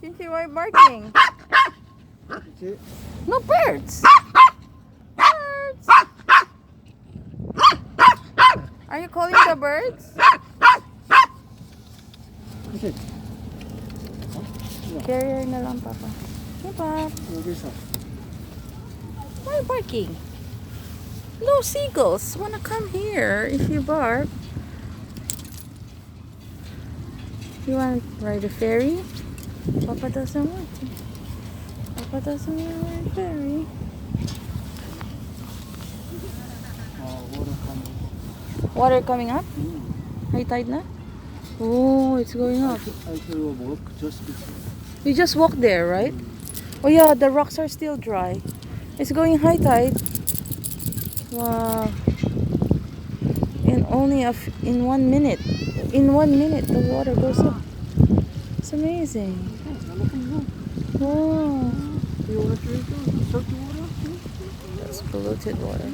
Cynthia, why barking? That's it. No birds. Birds. Are you calling the birds? That's it. Carrier na lang, Papa. Hey, Pop. Why are you barking? No seagulls wanna come here if you bark. You want to ride a ferry? Papa doesn't want to. Papa doesn't want to ride a ferry. Water coming up? High tide na? Oh, it's going up. I will walk just before. You just walk there, right? Oh yeah, the rocks are still dry. It's going high tide. Wow. In 1 minute. In 1 minute the water goes up. It's amazing. Wow. You want to drink salty water? That's polluted water.